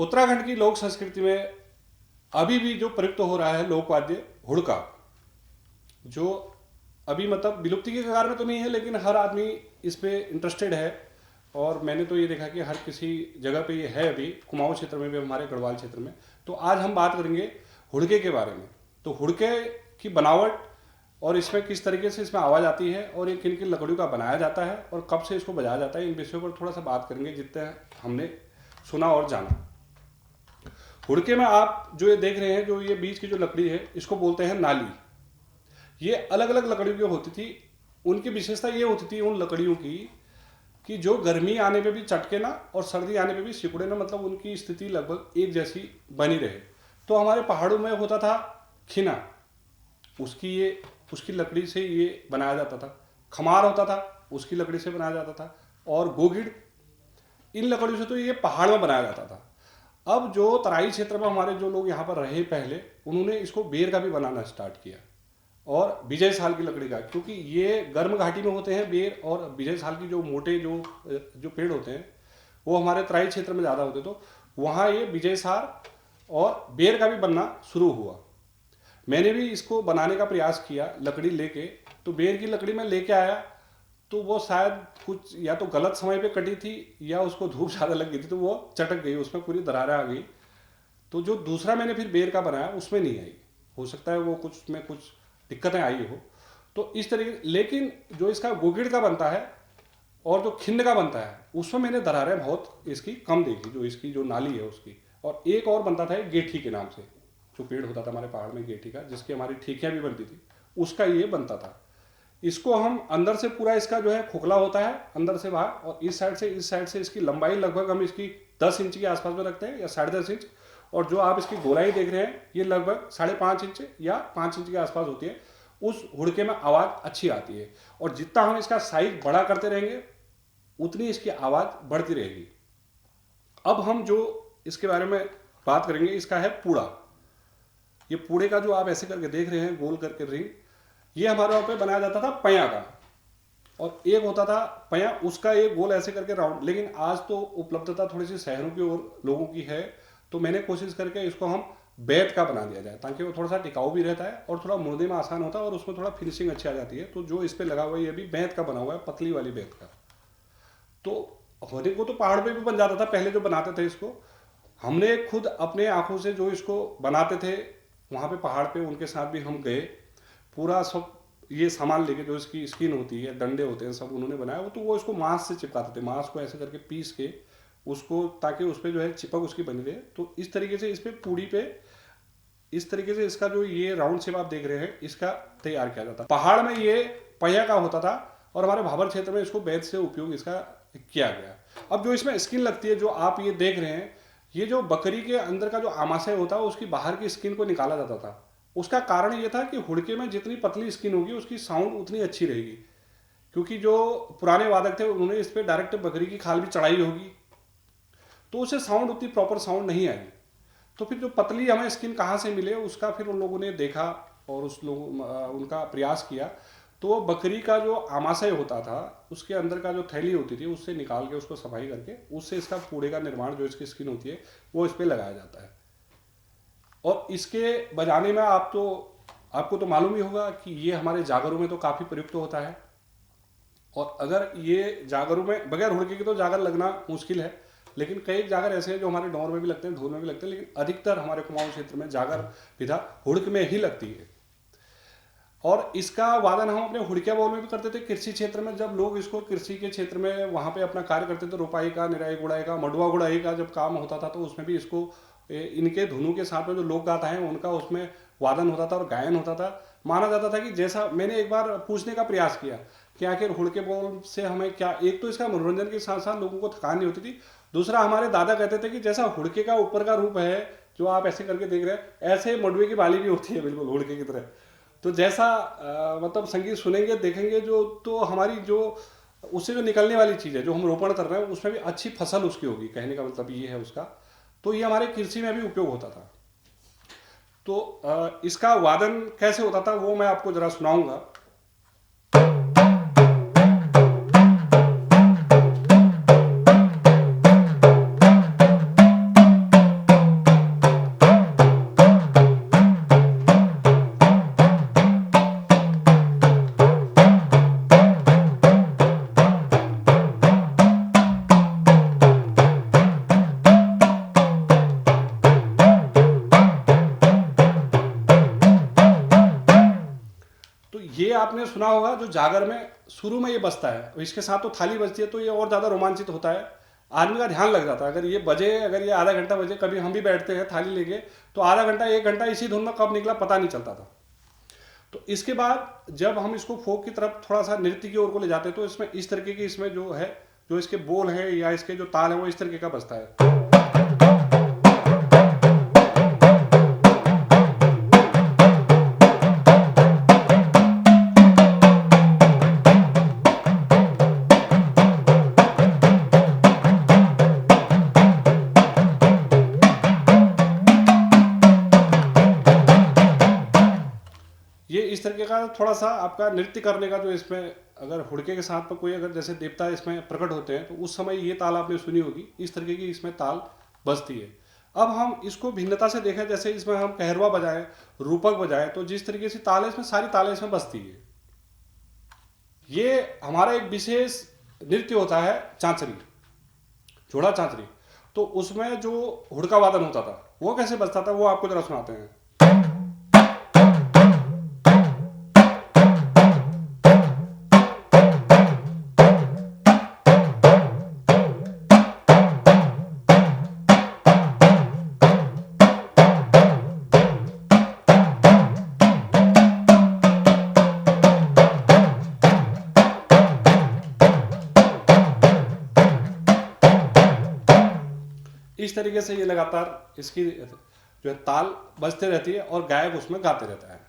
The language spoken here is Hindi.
उत्तराखंड की लोक संस्कृति में अभी भी जो प्रयुक्त हो रहा है लोकवाद्य हुड़का, जो अभी मतलब विलुप्ति के कगार में तो नहीं है, लेकिन हर आदमी इस पे इंटरेस्टेड है। और मैंने तो ये देखा कि हर किसी जगह पे ये है, अभी कुमाऊं क्षेत्र में भी, हमारे गढ़वाल क्षेत्र में। तो आज हम बात करेंगे हुड़के के बारे में। तो हुड़के की बनावट और इसमें किस तरीके से इसमें आवाज़ आती है और ये किन किन लकड़ियों का बनाया जाता है और कब से इसको बजाया जाता है, इन विषयों पर थोड़ा सा बात करेंगे जितने हमने सुना और जाना। हुड़के में आप जो ये देख रहे हैं, जो ये बीच की जो लकड़ी है, इसको बोलते हैं नाली। ये अलग अलग लकड़ियों की होती थी। उनकी विशेषता ये होती थी उन लकड़ियों की कि जो गर्मी आने पे भी चटके ना और सर्दी आने पे भी सिकुड़े ना, मतलब उनकी स्थिति लगभग एक जैसी बनी रहे। तो हमारे पहाड़ों में होता था खिना, उसकी लकड़ी से ये बनाया जाता था। खमार होता था, उसकी लकड़ी से बनाया जाता था। और गोगिड़, इन लकड़ियों से तो ये पहाड़ में बनाया जाता था। अब जो तराई क्षेत्र में हमारे जो लोग यहाँ पर रहे पहले, उन्होंने इसको बेर का भी बनाना स्टार्ट किया, और विजय साल की लकड़ी का, क्योंकि ये गर्म घाटी में होते हैं बेर, और विजय साल की जो मोटे जो पेड़ होते हैं वो हमारे तराई क्षेत्र में ज़्यादा होते। तो वहाँ ये विजय साल और बेर का भी बनना शुरू हुआ। मैंने भी इसको बनाने का प्रयास किया लकड़ी लेके। तो बेर की लकड़ी मैं लेके आया, तो वो शायद कुछ या तो गलत समय पे कटी थी या उसको धूप ज़्यादा लग गई थी, तो वो चटक गई, उसमें पूरी दरारें आ गई। तो जो दूसरा मैंने फिर बेर का बनाया उसमें नहीं आई। हो सकता है वो कुछ में कुछ दिक्कतें आई हो। तो इस तरीके, लेकिन जो इसका गोगिड़ का बनता है और जो खिंड का बनता है, उसमें मैंने दरारें बहुत इसकी कम देखी, जो इसकी जो नाली है उसकी। और एक और बनता था गेठी के नाम से, जो पेड़ होता था हमारे पहाड़ में गेठी का, जिसकी हमारी ठीकियाँ भी बनती थी, उसका ये बनता था। इसको हम अंदर से पूरा, इसका जो है खोखला होता है अंदर से बाहर, और इस साइड से इसकी लंबाई लगभग हम इसकी 10 इंच के आसपास में रखते हैं या 10.5 इंच। और जो आप इसकी गोलाई देख रहे हैं, ये लगभग 5.5 इंच या 5 इंच के आसपास होती है। उस हुड़के में आवाज़ अच्छी आती है, और जितना हम इसका साइज बड़ा करते रहेंगे उतनी इसकी आवाज़ बढ़ती रहेगी। अब हम जो इसके बारे में बात करेंगे, इसका है पूड़ा। ये पूड़े का जो आप ऐसे करके देख रहे हैं गोल करके रिंग, ये हमारे वहाँ पे बनाया जाता था पया का। और एक होता था पया, उसका एक गोल ऐसे करके राउंड। लेकिन आज तो उपलब्धता थोड़ी सी शहरों की ओर लोगों की है, तो मैंने कोशिश करके इसको हम बेत का बना दिया जाए, ताकि वो थोड़ा सा टिकाऊ भी रहता है और थोड़ा मुड़ने में आसान होता है, और उसमें थोड़ा फिनिशिंग अच्छी आ जाती है। तो जो इस पर लगा हुआ है ये भी बेत का बना हुआ है, पतली वाली बेत का। तो होने को तो पहाड़ पे भी बन जाता था पहले, जो बनाते थे इसको। हमने खुद अपने आंखों से जो इसको बनाते थे वहाँ पे पहाड़ पे, उनके साथ भी हम गए। पूरा सब ये सामान लेके, जो इसकी स्किन होती है, डंडे होते हैं, सब उन्होंने बनाया। तो वो इसको मांस से चिपकाते थे, मांस को ऐसे करके पीस के उसको, ताकि उस पर जो है चिपक उसकी बनी रहे। तो इस तरीके से इस पे पूड़ी पे, इस तरीके से इसका जो ये राउंड शेप आप देख रहे हैं, इसका तैयार किया जाता। पहाड़ में ये पहिया का होता था, और हमारे भाबर क्षेत्र में इसको बेत से उपयोग इसका किया गया। अब जो इसमें स्किन लगती है, जो आप ये देख रहे हैं, ये जो बकरी के अंदर का जो आमाशय होता है, उसकी बाहर की स्किन को निकाला जाता था। उसका कारण ये था कि हुड़के में जितनी पतली स्किन होगी उसकी साउंड उतनी अच्छी रहेगी, क्योंकि जो पुराने वादक थे उन्होंने इस पर डायरेक्ट बकरी की खाल भी चढ़ाई होगी, तो उसे साउंड उतनी प्रॉपर साउंड नहीं आई। तो फिर जो पतली हमें स्किन कहाँ से मिले, उसका फिर उन लोगों ने देखा और उनका प्रयास किया। तो वो बकरी का जो आमाशय होता था, उसके अंदर का जो थैली होती थी, उससे निकाल के उसको सफाई करके उससे इसका पूड़े का निर्माण, जो इसकी स्किन होती है, वो इस पर लगाया जाता है। और इसके बजाने में आपको तो मालूम ही होगा कि ये हमारे जागरों में तो काफ़ी प्रयुक्त होता है। और अगर ये जागरों में बगैर हुड़के के तो जागर लगना मुश्किल है, लेकिन कई जागर ऐसे हैं जो हमारे डोर में भी लगते हैं, ढोल में भी लगते हैं, लेकिन अधिकतर हमारे कुमाऊं क्षेत्र में जागर विधा हुड़क में ही लगती है। और इसका वादन हम अपने हुड़किया बोल में भी करते थे। कृषि क्षेत्र में जब लोग इसको कृषि के क्षेत्र में वहाँ पे अपना कार्य करते थे, रोपाई का, निराई गुड़ाई का, मडुआ गुड़ाई का जब काम होता था, तो उसमें भी इसको इनके धुनों के साथ में जो लोक गाथा हैं उनका उसमें वादन होता था और गायन होता था। माना जाता था कि जैसा, मैंने एक बार पूछने का प्रयास किया कि आखिर हुड़के बोल से हमें क्या, एक तो इसका मनोरंजन के साथ साथ लोगों को थकान नहीं होती थी, दूसरा हमारे दादा कहते थे कि जैसा हुड़के का ऊपर का रूप है जो आप ऐसे करके देख रहे हैं, ऐसे मडुए की बाली भी होती है बिल्कुल हुड़के की तरह। तो जैसा मतलब संगीत सुनेंगे देखेंगे जो, तो हमारी जो उससे जो निकलने वाली चीज़ है जो हम रोपण कर रहे हैं, उसमें भी अच्छी फसल उसकी होगी, कहने का मतलब ये है उसका। तो ये हमारे कृषि में भी उपयोग होता था। तो इसका वादन कैसे होता था वो मैं आपको जरा सुनाऊंगा। होगा जो जागर में शुरू में ये बजता है, इसके साथ तो थाली बजती है तो ये और ज़्यादा रोमांचित होता है, आदमी का ध्यान लग जाता है। अगर ये बजे, अगर ये आधा घंटा बजे, कभी हम भी बैठते हैं थाली लेके तो आधा घंटा 1 घंटा इसी धुन में कब निकला पता नहीं चलता था। तो इसके बाद जब हम इसको फोक की तरफ थोड़ा सा नृत्य की ओर को ले जाते हैं तो इसमें इस तरीके की, इसमें जो है, जो इसके बोल है या इसके जो ताल है वो इस तरीके का बजता है। ये इस तरीके का थोड़ा सा आपका नृत्य करने का, जो इसमें अगर हुड़के के साथ में कोई अगर जैसे देवता इसमें प्रकट होते हैं तो उस समय ये ताल आपने सुनी होगी, इस तरीके की इसमें ताल बजती है। अब हम इसको भिन्नता से देखें, जैसे इसमें हम कहरवा बजाएं, रूपक बजाएं, तो जिस तरीके से ताल है इसमें सारी तालें इसमें बजती है। ये हमारा एक विशेष नृत्य होता है चांचरी, जोड़ा चांचरी। तो उसमें जो हुड़का वादन होता था वो कैसे बजता था वो आपको जरा सुनाते हैं। इस तरीके से ये लगातार इसकी जो है ताल बजते रहती है और गायक उसमें गाते रहता है।